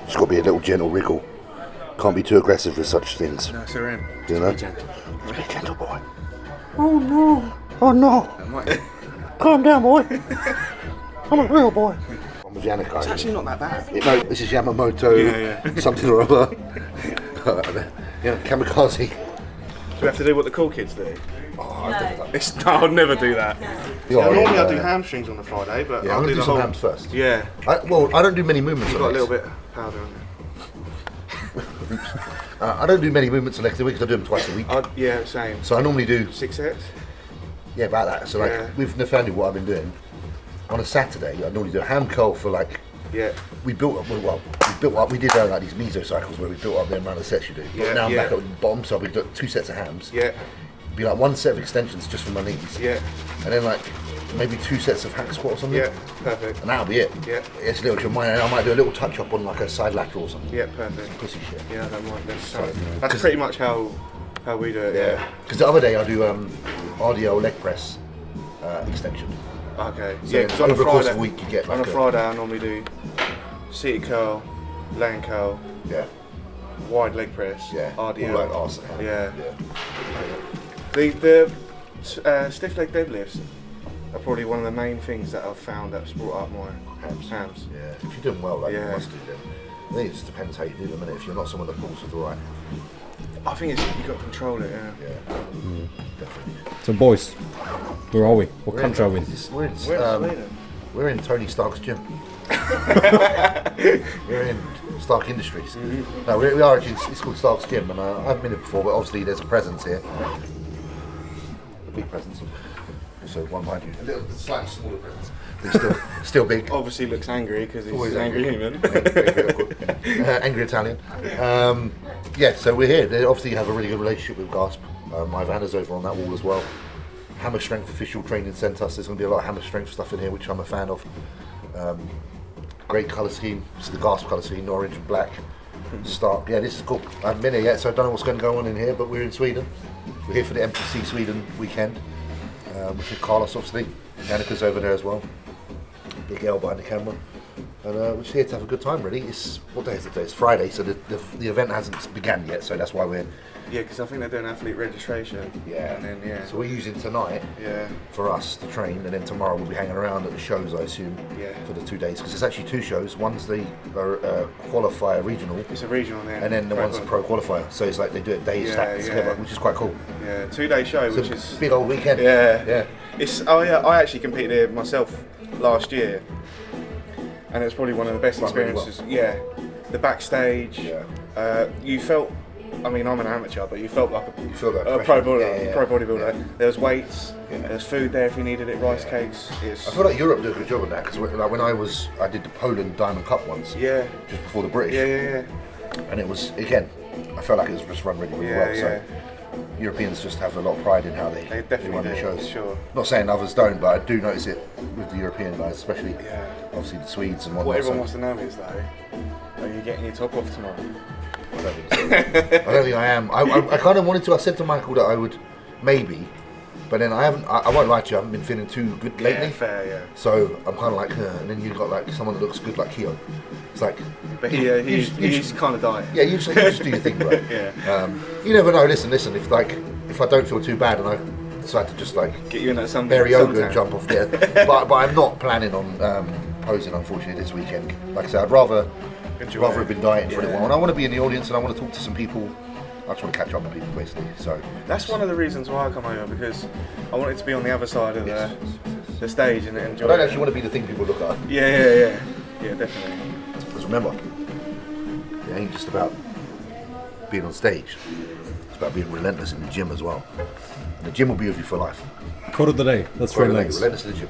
It's got to be a little gentle wriggle. Can't be too aggressive with such things. No, so in. You know? Be gentle. Be gentle, boy. Oh no. Oh no. Calm down, boy. I'm a real boy. I'm with Yannick. It's actually not that bad. No, this is Yamamoto something or other. Kamikaze. Do we have to do what the cool kids do? Oh, I'll never do that. Normally I do hamstrings on the Friday, but yeah, I'll do some the whole... hams first. Yeah. I don't do many movements on Got a legs. little bit of powder on there. I don't do many movements on legs a week because I do them twice a week. Yeah, same. So I normally do 6 sets? Yeah, about that. So like with Nathaniel, what I've been doing on a Saturday, I normally do a ham curl for like. Yeah. We did like these meso cycles where we built up the amount of sets you do. But now I'm back at the bottom, so we do 2 sets of hams. Yeah. Be like 1 set of extensions just for my knees. Yeah. And then like maybe 2 sets of hack squat or something. Yeah, perfect. And that'll be it. Yeah. It's a little your mind. I might do a little touch up on like a side lateral or something. Yeah, perfect. Some pussy shit. Yeah, that might. That's pretty much how we do it. Yeah. Because the other day I do RDL leg press extension. Okay. So yeah, because on a over the course of Friday, a week you get like on a Friday I normally do seated curl, laying curl, wide leg press, RDL. All like arse and hand. Yeah. The stiff leg deadlifts are probably one of the main things that I've found that's brought up my hams. Yeah, if you're doing well, like you must do then. I think it just depends how you do them, and if you're not someone that pulls with the right. I think it's you've got to control it. Yeah. Definitely. So boys, where are we? What country are we in? We're in Sweden. We're in Tony Stark's gym. We're in Stark Industries. No, we are actually. It's called Stark's Gym, and I haven't been here before, but obviously there's a presence here. A big presence. So one behind you. A little, slightly smaller presence. But still big. Obviously looks angry because he's Always an angry human. Angry Italian. So we're here. They obviously have a really good relationship with Gasp. My van is over on that wall as well. Hammer Strength Official Training Centre. So there's going to be a lot of hammer strength stuff in here, which I'm a fan of. Great colour scheme. This is the Gasp colour scheme, orange and black. Stark. Yeah, this is cool. I haven't been here yet, so I don't know what's going to go on in here, but we're in Sweden. We're here for the MPC Sweden weekend. With Carlos, obviously. Annika's over there as well. Big L behind the camera. And we're just here to have a good time, really. What day is it today? It's Friday, so the event hasn't begun yet, so that's why we're... Yeah, because I think they're doing athlete registration. Yeah. And then, So we're using tonight for us to train, and then tomorrow we'll be hanging around at the shows, I assume, for the 2 days. Because it's actually 2 shows. One's the qualifier regional. It's a regional there. And then the one's the pro qualifier. So it's like they do it days stacked together, which is quite cool. Yeah, 2-day show, It's which a is... big old weekend. Yeah. I actually competed here myself last year. And it was probably one of the best experiences. Really well. Yeah, the backstage. Yeah. You felt. I mean, I'm an amateur, but you felt like a pro bodybuilder. There was weights. There was food there if you needed it. Rice cakes. I feel like Europe did a good job on that because like when I did the Poland Diamond Cup once. Yeah. Just before the British. Yeah. And it was again. I felt like it was just run really well. So Europeans just have a lot of pride in how they run their shows. Sure. Not saying others don't, but I do notice it with the European guys, especially obviously the Swedes and whatnot. What everyone wants to know is though, are you getting your top off tomorrow? I don't think so. I don't think I am. I kind of wanted to. I said to Michael that I would maybe, but then I haven't. I won't lie to you. I haven't been feeling too good lately. Yeah, fair, yeah. So I'm kind of like, and then you got like someone that looks good like Keogh. It's like, but he's kind of dying. Yeah, you just do your thing, right? You never know. Listen. If I don't feel too bad and I decide to just like get you in that Barry Yoga and jump off there, but I'm not planning on posing unfortunately this weekend. Like I said, I'd rather have been dieting for a little while, and I want to be in the audience and I want to talk to some people. I just want to catch up with people basically. So that's one of the reasons why I come over, because I wanted to be on the other side of the stage and enjoy. I don't actually want to be the thing people look at. Yeah, definitely. Because remember, it ain't just about being on stage. It's about being relentless in the gym as well. And the gym will be with you for life. Quote of the day. Let's train legs. Relentless in the gym.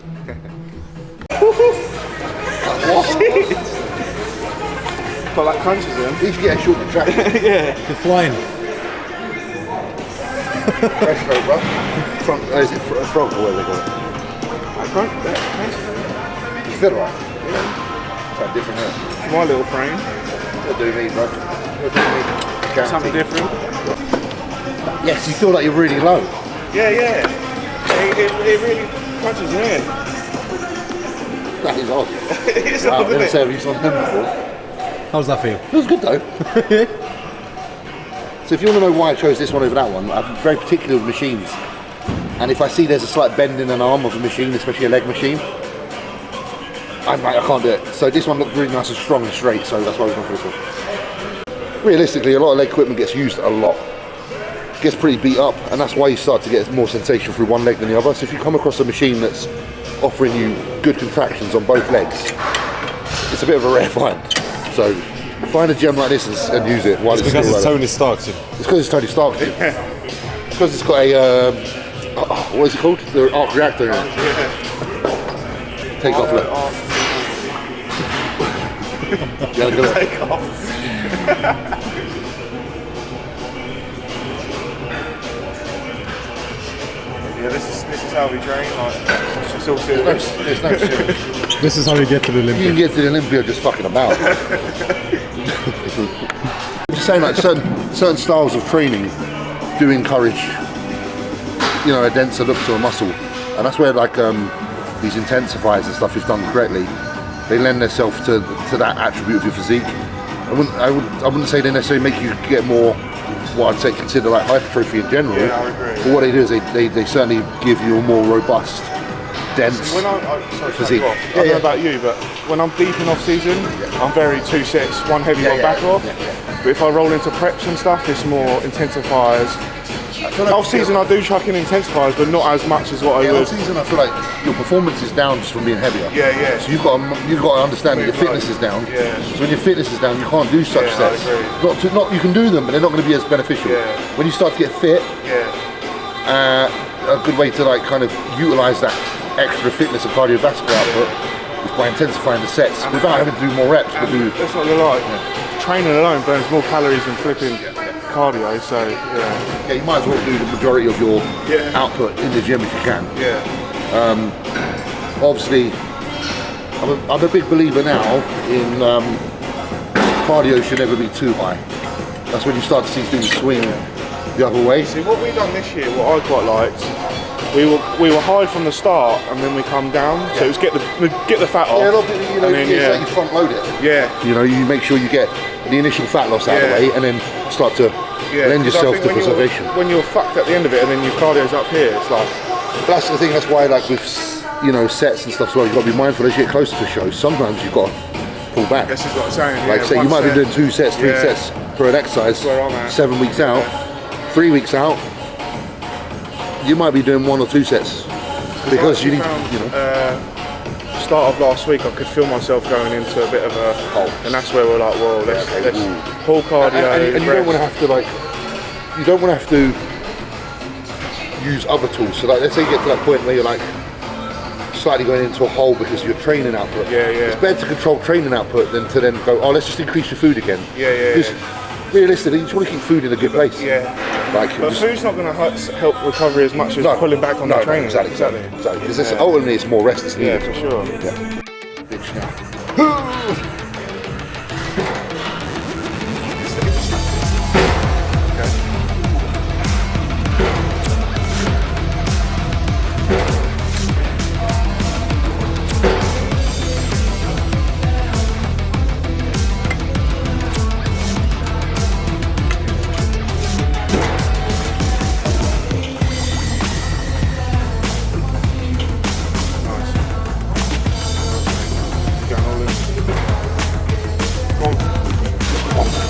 Got like crunches in. You should get a short contraction. You're flying. Breaststroke, bro. Is it front or whatever they call it? Crunches. You feel right? Yeah. Something different there. My little frame. What do me, bro? What do me? Something different. Yes, you feel like you're really low. Yeah. It really crunches in. That is odd. It's Wow, odd, I've never isn't said I've used on them before. How's that feel? Feels good though. So if you want to know why I chose this one over that one, I'm very particular with machines. And if I see there's a slight bend in an arm of a machine, especially a leg machine, I can't do it. So this one looked really nice and strong and straight, so that's why I was going for this one. Realistically, a lot of leg equipment gets used a lot. Gets pretty beat up, and that's why you start to get more sensation through one leg than the other. So if you come across a machine that's offering you good contractions on both legs, it's a bit of a rare find. So find a gem like this and use it while it's Because still it's relevant. Tony Stark's. It's because it's Tony Stark. It's because it's got a what is it called? The arc reactor in it. Take off, look. Yeah, go Take off. Yeah, this is how we train. Like, it's all serious. There's no serious. This is how you get to the You can Olympics. get to the Olympia just fucking about. Just saying, like certain styles of training do encourage, you know, a denser look to a muscle, and that's where like these intensifiers and stuff, if done correctly, they lend themselves to that attribute of your physique. I wouldn't say they necessarily make you get more, what I'd say consider like hypertrophy in general. Yeah, I agree. But what they do is they certainly give you a more robust, dense When sorry to physique. cut you off. I don't know about you, but when I'm deep in off season, I'm very 2 sets, one heavy, one back off. But if I roll into preps and stuff, it's more intensifiers. Off season, I do chuck in intensifiers, but not as much as what I would. Off season, I feel like your performance is down just from being heavier. Yeah, yeah. So you've got to understand that your fitness is down. Yeah. So when your fitness is down, you can't do such Yeah, I sets. agree. Not you can do them, but they're not going to be as beneficial. Yeah. When you start to get fit, Yeah. a good way to like kind of utilize that extra fitness and cardiovascular output is by intensifying the sets without having to do more reps. But do That's not gonna lie. Training alone burns more calories than flipping cardio. So yeah, you might as well do the majority of your output in the gym if you can. yeah. Obviously, I'm a big believer now in cardio should never be too high. That's when you start to see things swing the other way. See what we done this year. What I quite liked. We were high from the start, and then we come down. So it was get the fat off. Yeah, a lot of people, you know, and then, it's like you front load it. Yeah. You know, you make sure you get the initial fat loss out of the way, and then start to lend 'cause I yourself think to when preservation. when you're fucked at the end of it, and then your cardio's up here, it's like But that's the thing. That's why, like with sets and stuff as well, you've got to be mindful as you get closer to shows. Sometimes you've got to pull back. this is what I'm saying. Like say, you might be doing 2 sets, 3 sets per an exercise. where I'm at. 7 weeks out, 3 weeks out, you might be doing 1 or 2 sets because you need, Start of last week, I could feel myself going into a bit of a hole, and that's where we're like, well, let's pull cardio. and you don't want to have to use other tools. So like, let's say you get to that point where you're like slightly going into a hole because of your training output. Yeah, yeah. It's better to control training output than to then go, oh, let's just increase your food again. Yeah. Because realistically, you just want to keep food in a good place. Yeah. Like, But food's not going to help recovery as much as pulling back on the training. Exactly. Because ultimately it's more rest that's Yeah, needed. for sure. Yeah. Bitch now.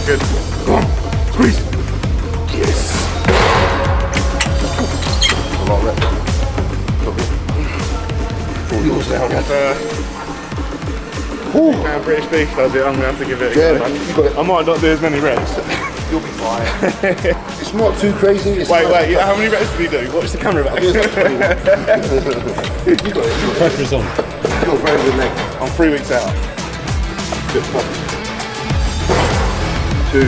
Good. Come on, squeeze. Yes. A lot of reps. Pull yours down. British beef does it. I'm going to have to give it a Yeah, go. man, you got it. I might not do as many reps. You'll be fine. It's not too crazy. It's Wait, nice. how many reps did you do? Watch the camera back. You got it. Pressure's on. You've got a very good leg. I'm 3 weeks out. Good stuff. 2, easy,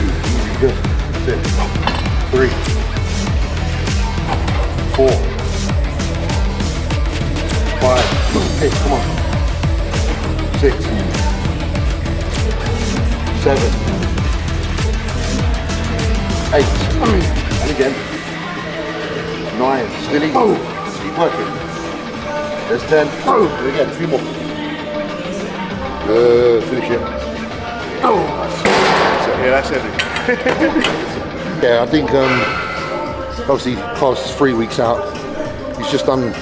good. 6, 3, 4, 5. Hey, come on. 6, 7, 8. And again. 9. Still easy. Keep working. There's 10. And again, a few more. Good. Finish it. Yeah, that's heavy. Yeah, I think obviously Carlos is 3 weeks out. He's just done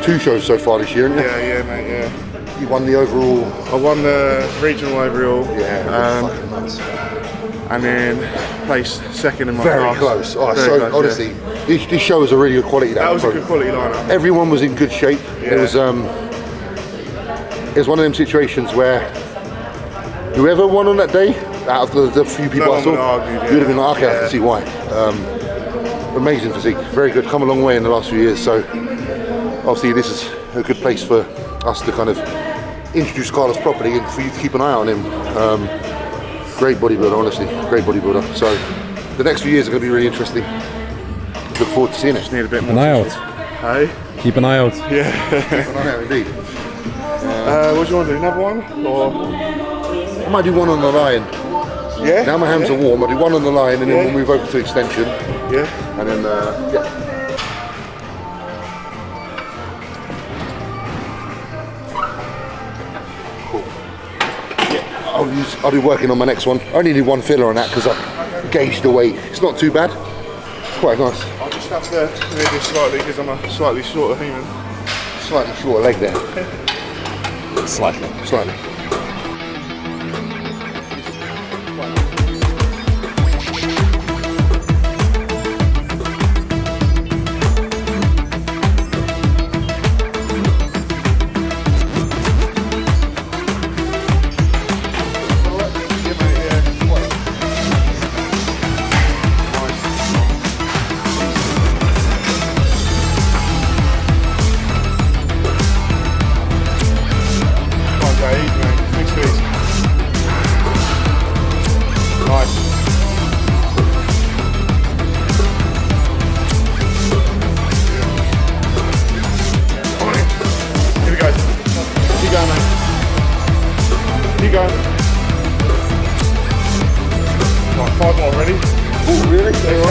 2 shows so far this year, hasn't he? Yeah, mate, yeah. You won the overall. I won the regional overall. Yeah, fucking nuts. And then placed second in my Very class. close. Oh, Very so close, honestly, this show was a really good quality. that was a good quality lineup. Everyone was in good shape. Yeah. It was one of them situations where whoever won on that day, out of the few people I saw, you'd have been like, okay, I can see why. Amazing physique, very good. Come a long way in the last few years. So obviously, this is a good place for us to kind of introduce Carlos properly and for you to keep an eye on him. Great bodybuilder, honestly, great bodybuilder. So the next few years are going to be really interesting. Look forward to seeing it. Just need a bit more. An eye out. Hey? Keep an eye out. Yeah. Keep an eye out, indeed. What do you want to do? Another one? Or I might do one on the line. yeah? Now my hands are warm. I'll do one on the line and then we'll move over to extension. Yeah. And then, yeah. Cool. Yeah, I'll be working on my next one. I only need one filler on that because I gauged the weight. It's not too bad. It's quite nice. I'll just have to move this slightly because I'm a slightly shorter human. Slightly shorter leg there. Slightly. Slightly.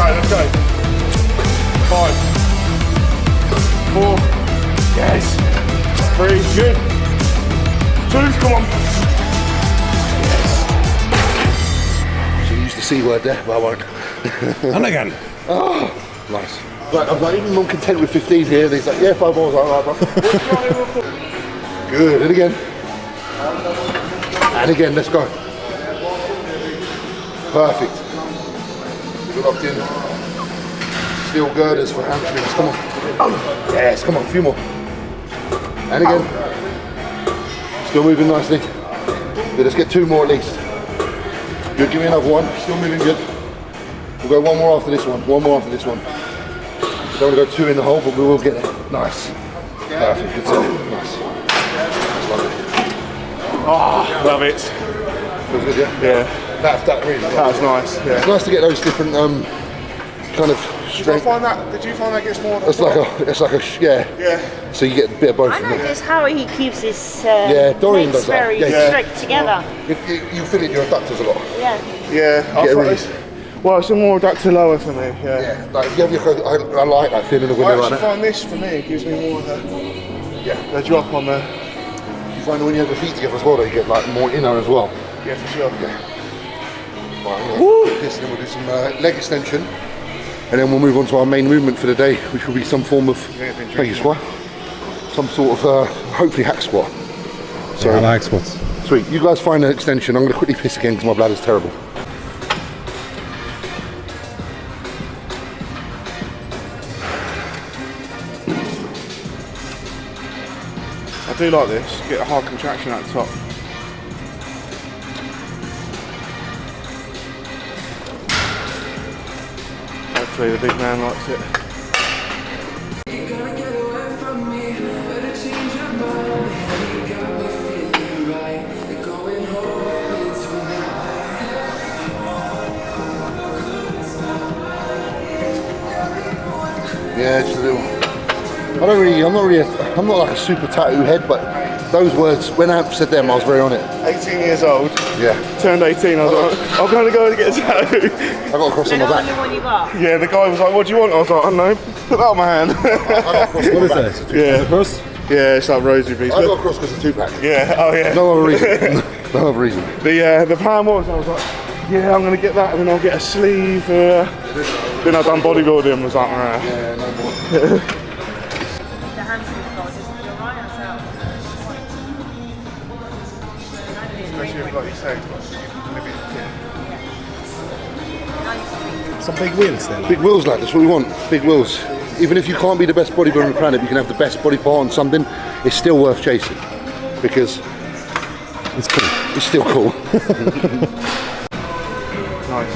Let's go. 5, 4, yes. 3, good. 2, come on. Yes. Should use the C word there, but I won't. And again. Oh, nice. Right, I'm like, even more content with 15 here. And he's like, yeah, 5 more. I was like, alright, bro. Good, and again. And again, let's go. Perfect. We're locked in. Steel girders for hamstrings. Come on. Yes, come on, a few more. And again. Still moving nicely. Good, let's get 2 more at least. Good, give me another one. Still moving good. We'll go 1 more after this one. 1 more after this one. We don't want to go 2 in the hole, but we will get there. Nice. Perfect, good set. Nice. Lovely. Oh, love it. Feels good, yeah? Yeah. That really That was nice. Yeah. It's nice to get those different kind of Did you strength. find that? Did you find that gets more? It's like a yeah. Yeah. So you get a bit of both I from there. noticed how he keeps his Dorian legs does that. very Yeah. strict together. You feel it in your adductors a lot. Yeah. Yeah. Get a release. Well, it's a more adductor lower for me. Yeah. Yeah. Like if you have your, I like that feeling of when I you're like actually that. find this for me it gives me more of Yeah. the drop on the. You find that when you have your feet together as well, you get like more inner as well. Yeah, for sure. Yeah. Right, I'm gonna do this and then we'll do some leg extension. And then we'll move on to our main movement for the day, which will be some form of, thank you, squat. Some sort of, hopefully hack squat. So, I like squats. sweet, you guys find an extension. I'm going to quickly piss again because my bladder's terrible. I do like this. Get a hard contraction at the top. Hopefully the big man likes it. Yeah, just a little. I'm not like a super tattoo head, but those words, when Amp said them, I was very on it. 18 years old. Yeah. Turned 18. I was like, I'm going to go and get a tattoo. I got a cross on The my only back. one you got. Yeah, the guy was like, what do you want? I was like, I don't know. Put that on my hand. I got a cross on What my is back. that? Yeah. Cross? Yeah, it's like rosary beads. I got a cross because of 2-pack. Yeah, oh yeah. No other reason. no other reason. The plan was, I was like, yeah, I'm going to get that, and then I'll get a sleeve. Then I done bodybuilding and was like, nah. Yeah, no more. The hamstring got just feel right ourselves. Especially if, like you say, it's got Some big wheels there. Big wheels, lad, that's what we want. Big wheels. Even if you can't be the best bodybuilder on the planet, you can have the best body part on something, it's still worth chasing. Because It's cool. it's still cool. nice.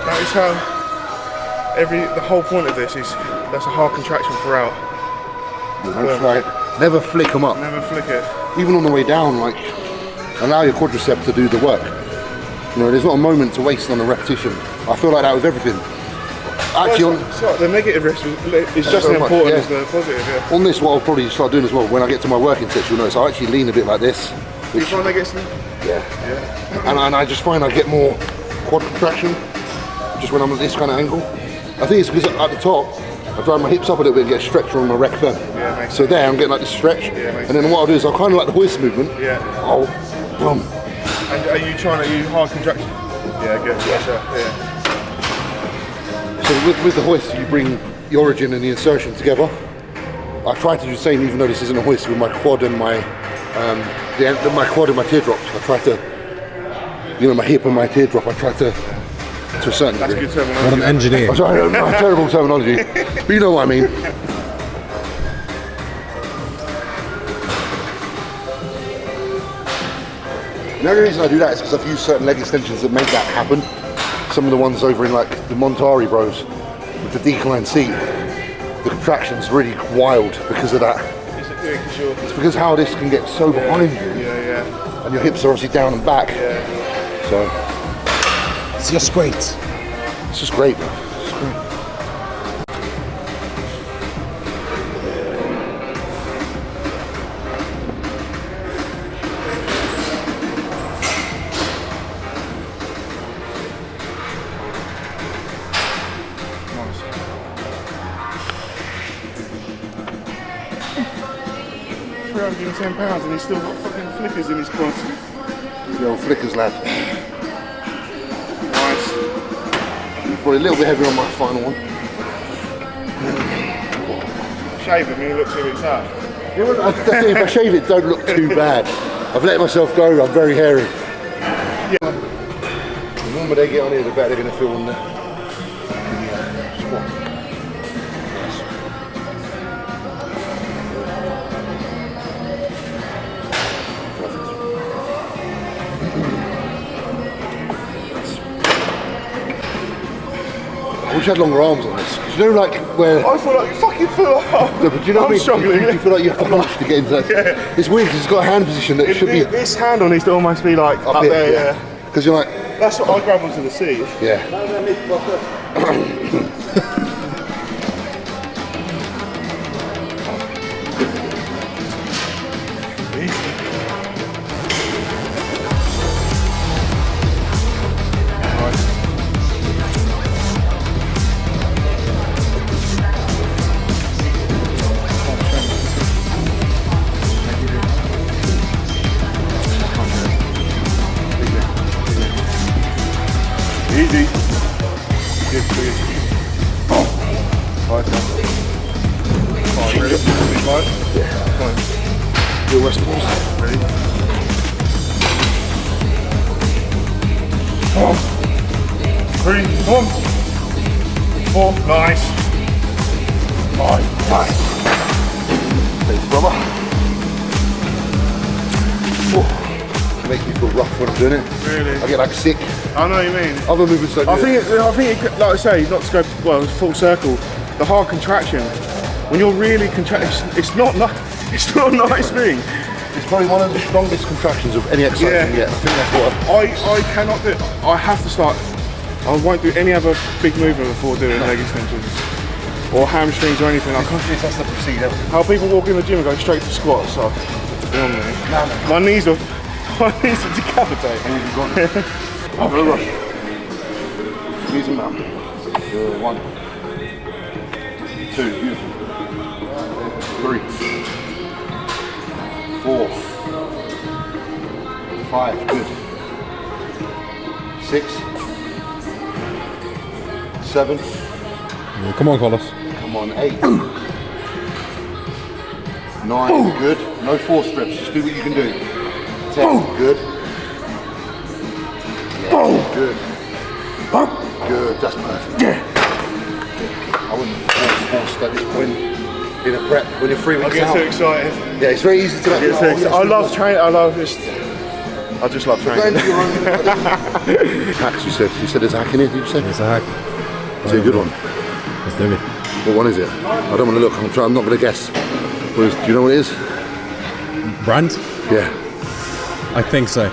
That is how the whole point of this is, that's a hard contraction throughout. That's right. Never flick them up. Never flick it. Even on the way down, like, allow your quadricep to do the work. You know, there's not a moment to waste on a repetition. I feel like that with everything. Actually, So the negative risk is just as so much, important yeah. as the positive, yeah. on this, what I'll probably start doing as well, when I get to my working sets, you'll notice I actually lean a bit like this. Do you find that gets Yeah. And I just find I get more quad contraction just when I'm at this kind of angle. I think it's because at the top, I drive my hips up a little bit and get a stretch on my rec firm. Yeah, makes so there, I'm getting like this stretch. makes And then what I'll do is I'll kind of like the hoist movement. Yeah. I'll boom. And are you trying to use hard contraction? Yeah, good. Yeah. So with the hoist, you bring the origin and the insertion together. I try to do the same, even though this isn't a hoist, with my quad and my my quad and my teardrops. I try to, you know, my hip and my teardrop. I try to a certain That's degree. good terminology. What an engineer. I'm sorry, no, terrible terminology, but you know what I mean. The only reason I do that is because I've used certain leg extensions that make that happen. Some of the ones over in like the Montari bros with the decline seat, the contraction's really wild because of that. Is it doing because you're... It's because how this can get so behind you, Yeah. and your hips are obviously down and back. So It's just great. it's just great, man. It's great. £310 and he's still got fucking flickers in his quads. The old flickers, lad. Nice. Probably a little bit heavier on my final one. Shave him and he looks a bit tough. Yeah, well, definitely, if I shave it, don't look too bad. I've let myself go. I'm very hairy. Yeah. The longer they get on here, the better they're going to feel on the squat. I wish I had longer arms on this. 'Cause you know, like where. I feel like you fucking feel like... No, but do you know what I I'm mean? struggling. You feel like you have to push to get into that. Yeah. It's weird because it's got a hand position that should be This handle needs to almost be like up here, there, yeah. Because you're like, That's what I grab onto the seat. yeah. Easy. Good, good. Right, now. Fine, ready? Big line? Yeah. Fine. Do rest pulls. Ready? 3, come on. 4, nice. 5, nice. Thanks, brother. Oh, it makes me feel rough when I'm doing it. Really? I get like sick. I know what you mean. Other movements don't I do it. think it, like I say, not to go full circle. The hard contraction, when you're really contracting, it's not it's not a nice thing. It's probably one of the strongest contractions of any exercise Yeah. you can get. I think that's what I cannot do it. I have to start. I won't do any other big movement before doing leg extensions or hamstrings or anything. I can't. this has to precede everything. How people walk in the gym and go straight to squats. So, beyond me. No. My knees are decapitating. No rush. Squeeze them out. 1, 2, beautiful. 3. 4, 5, good. 6, 7, Come on, Carlos. come on, 8, 9, good. No force strips, just do what you can do. 10, good. Yeah, good. Good, that's perfect. I wouldn't force at this point in a prep when you're 3 weeks I get out. too excited. Yeah, it's very easy to I get too excited. I love training. I just love training. Hacks, you said there's a hack in here, did you say? It's a hack. It's a good one. Let's do it. What one is it? I don't want to look, I'm not going to guess. Do you know what it is? Brand? Yeah. I think so.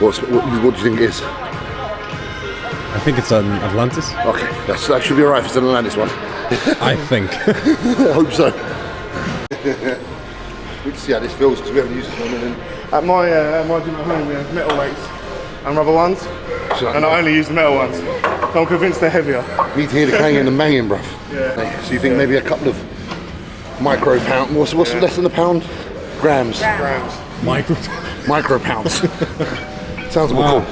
What do you think it is? I think it's an Atlantis. Okay, that should be alright if it's an Atlantis one. I think. I hope so. We can see how this feels because we haven't used it for a minute. At my gym at home, we have metal weights and rubber ones, So and I only use the metal ones. So I'm convinced they're heavier. need to hear the clanging and banging, bruv. Yeah. So you think maybe a couple of micro pound, what's less than a pound? Grams. Grams. Micro Pounds. Sounds more Wow. cool.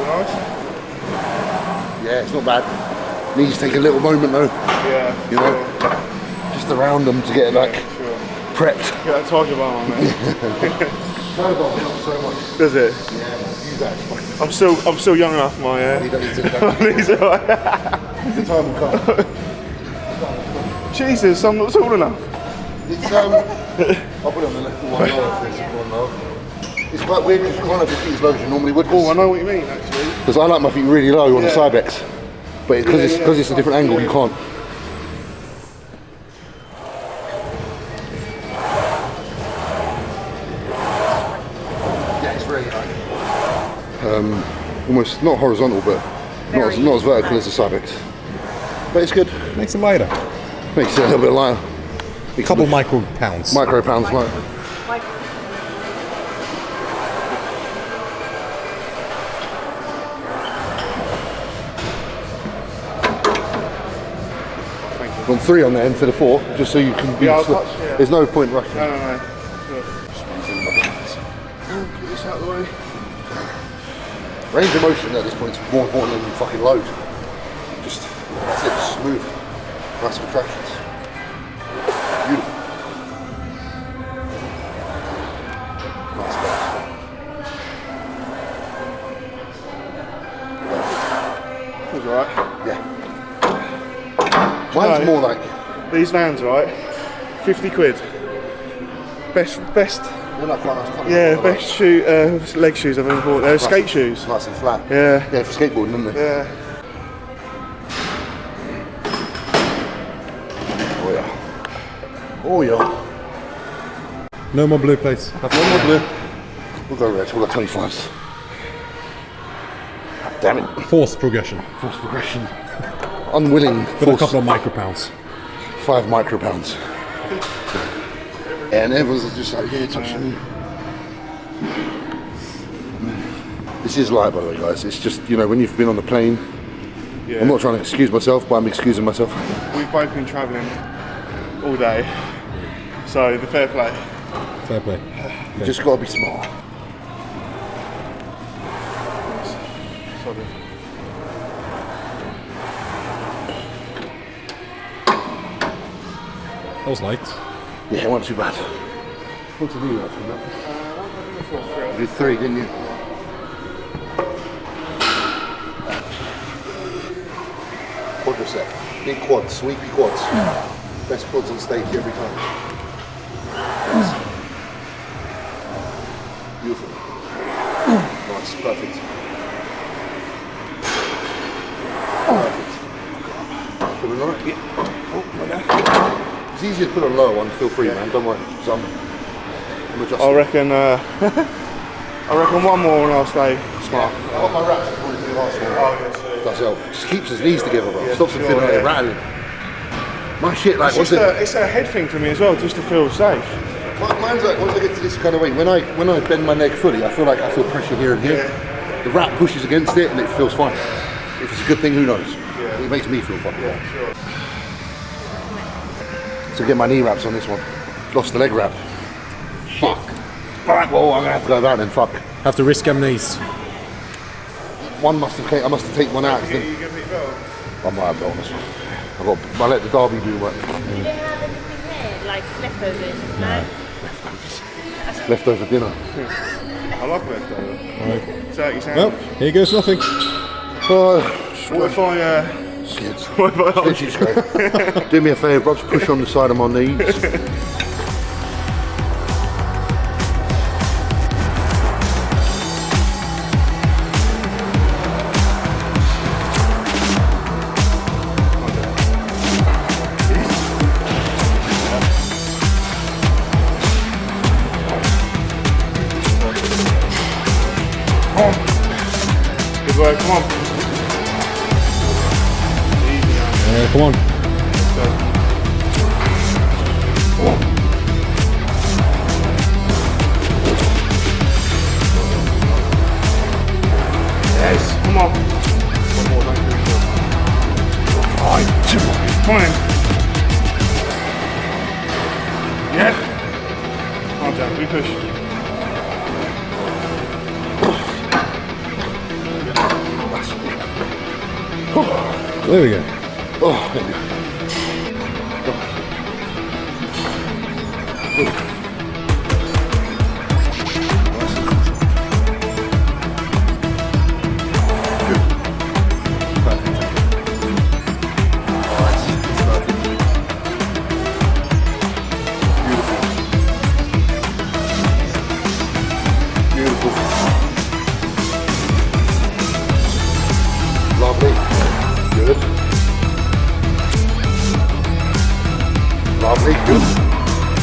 Nice. Yeah, it's not bad. Needs to take a little moment though, Yeah. you know, just around them to get like Sure. prepped. Get that Tiger Bar on there. Snowball helps so much. Does it? Yeah, use that. I'm still young enough, my You don't need to. These are The time will come. Jesus, I'm not tall enough. It's I'll put it on the left one lower for this one though. It's quite weird because you can't have your feet as low as you normally would. Oh, I know what you mean, actually. Because I like my feet really low on the Yeah. Cybex, but because Yeah, it's a different angle, you can't. Yeah, it's very almost not horizontal, but not as vertical as the Cybex. But it's good. Makes it lighter. Makes it a little bit lighter. A couple micro pounds. Micro pounds lighter. Like, Gone 3 on there instead of 4, just so you can be. Yeah, I'll touch, yeah. There's no point rushing. No. Sure. Get this out of the way. Range of motion at this point is more important than fucking load. Just, that's it, just smooth. Nice contractions. Beautiful. Nice back. Feels alright. Yeah. Mine's No. more like, These Vans, right? 50 quid. Best, they're like quite nice colours. yeah, best leg shoes I've ever bought. They're skate shoes. Nice and flat. Yeah. Yeah, for skateboarding, isn't it? Yeah. Oh yeah. Oh yeah. No more blue plates. One more blue. We'll go red, we'll go 25s. Damn it. Forced progression. Force progression. Unwilling With a force. couple of micro pounds. 5 micropounds. And everyone's just like, yeah, touching me. This is light, by the way, guys. It's just, you know, when you've been on the plane, Yeah. I'm not trying to excuse myself, but I'm excusing myself. We've both been travelling all day. So the fair play. Fair play. You just got to be smart. Solid. That was light. Yeah, it wasn't too bad. What to do that from that? You did 3, didn't you? Quadricep. Big quads, sweepy quads. Best quads on stage every time. Nice. Beautiful. Nice, perfect. Perfect. Feeling alright? Yeah. Oh, my bad. It's easier to put on a lower one, feel free, man, don't worry. So I'm adjusting. I reckon one more and I'll stay smart. I got my wraps before we do the last one. Oh, yes, Does help. Just keeps his knees together, bro. Stops him sure, feeling like yeah. they're rattling. My shit, like, It's what's just it? it's a head thing for me as well, just to feel safe. Mine's like once I get to this kind of weight, when I bend my leg fully, I feel pressure here and here. Yeah. The wrap pushes against it and it feels fine. If it's a good thing, who knows? Yeah. It makes me feel fine. Yeah, sure. So get my knee wraps on this one. Lost the leg wrap. Fuck. Alright, well I'm gonna have to go down then. Fuck. Have to risk them knees. I must have taken one out. You gonna put your belt on? I might have got on this one. I let the derby do work. Do they have anything here, like leftovers? No. Leftover dinner. I love leftover. Alright. Turkey Well, sandwich. here goes nothing. What if I, Skids. what if I Let's just go. Do me a favour, bro. Just push on the side of my knees. Good work, come on. Easy now. Come on. Yes, come on. One more, don't do it. Come on in. Yeah. Calm down, we push. There we go. Oh, there we go. Beautiful. Lovely. Good. Lovely. Good.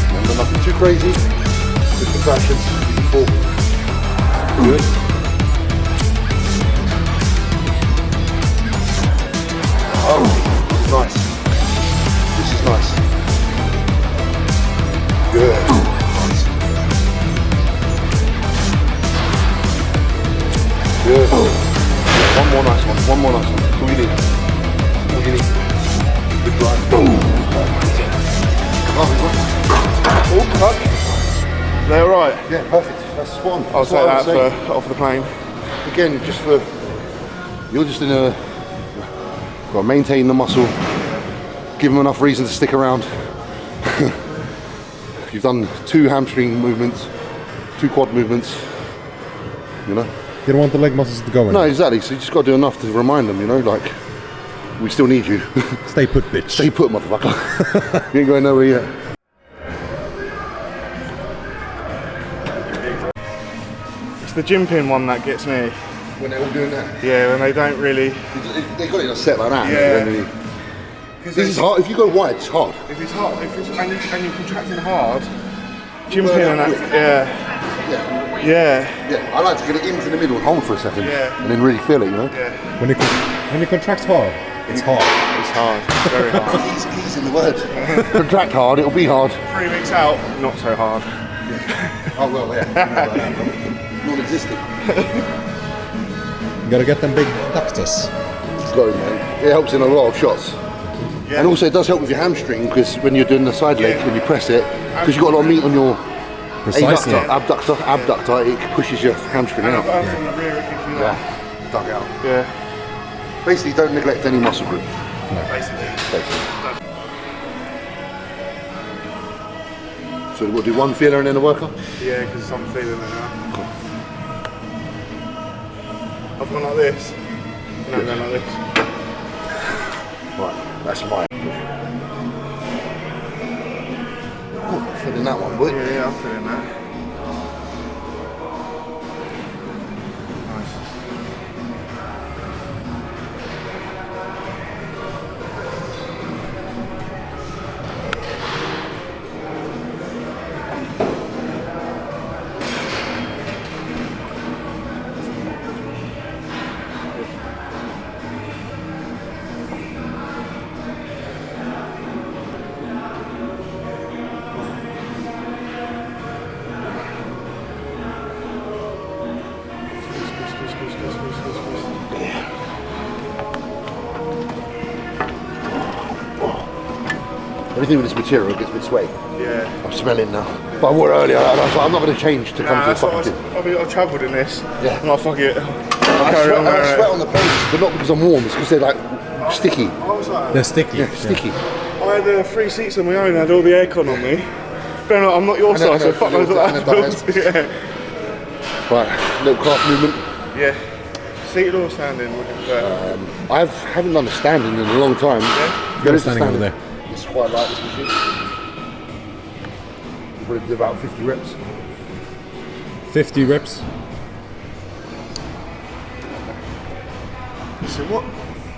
Remember, nothing too crazy. Good contractions. Beautiful. Good. Oh, nice. This is nice. Good. Nice. Good. One more nice one. One more nice one. That's all you need. That's all you need. Good drive. Boom. Oh, cut. They're alright. Yeah, perfect. That's spot on. I'll That's take what I that was saying. for off the plane. Again, just for you're just in a got to maintain the muscle, give them enough reason to stick around. You've done 2 hamstring movements, 2 quad movements, you know. You don't want the leg muscles to go in. No, exactly. So you just got to do enough to remind them, you know, like we still need you. Stay put, bitch. Stay put, motherfucker. You ain't going nowhere yet. It's the gym pin one that gets me. When they're all doing that, Yeah, when they don't really. they got it in a set like that. Yeah. And then this is hard. If you go wide, it's hard. If it's hard, and you're contracting hard, gym pin and that. Yeah. Yeah. Yeah. Yeah. I like to get it into the middle and hold for a second, Yeah. and then really feel it, you know. Yeah. When you contract hard, it's hard. It's hard. Very hard. He's in the word. Contract hard, it'll be hard. 3 weeks out, not so hard. Oh well, yeah. Non-existent. You gotta get them big ductus. It's got it, man. It helps in a lot of shots. Yeah. And also it does help with your hamstring because when you're doing the side leg, Yeah. when you press it, because you've got a lot of meat on your Precisely. abductor, it pushes your hamstring And out. I've from the rear, it gives you that. Yeah. Dug out. Yeah. Basically, don't neglect any muscle group. Basically. So we'll do one feeler and then a worker? Yeah, because I'm feeling it now. I've gone like this. No, I'm going like this. Right, that's mine. Oh, feeling that one, boy. Yeah, I'm feeling that. Nice. Anything with this material gets a bit sweaty. Yeah. I'm smelling now. But I wore it earlier, and I was like, I'm not going to change to come to the fucking gym. I've travelled in this. Yeah. And I fuck it. I sweat on the poses, but not because I'm warm, it's because they're like sticky. I was like, They're sticky. Yeah, sticky. I had 3 seats on my own, I had all the aircon on me. But I'm not your size, so fuck knows what that feels. Yeah. Right, little calf movement. Yeah. Seated or standing, would you prefer? I haven't done a standing in a long time. Yeah? There is a Standing over there. It's quite like this machine. You probably do about 50 reps. 50 reps. So what?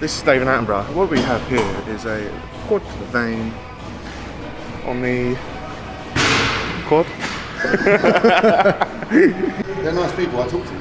This is David Attenborough. What we have here is a quad vein on the quad. They're nice people, I talk to.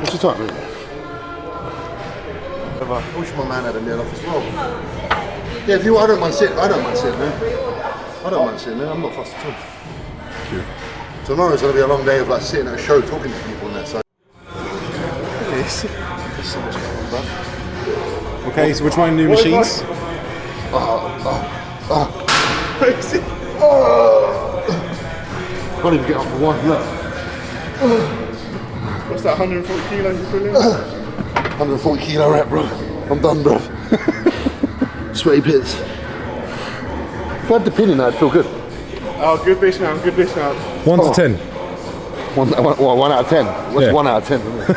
What's the time, mate? I wish my man had a meal off as well. Yeah, if you, I don't mind sitting there. I don't mind sitting there. I'm not fussed at all. Tomorrow's going to be a long day of like sitting at a show talking to people on that side. Okay, so we're trying new machines. Can't even get up for one. Look. What's that, 140 kilos you're pulling? 140 kilo rep, bro. I'm done, bro. Sweaty bits. If I had the pin in there, I'd feel good. Oh, good dismount, good dismount. 1 to 10. 1 out of 10. What's Yeah. 1 out of 10? Isn't it?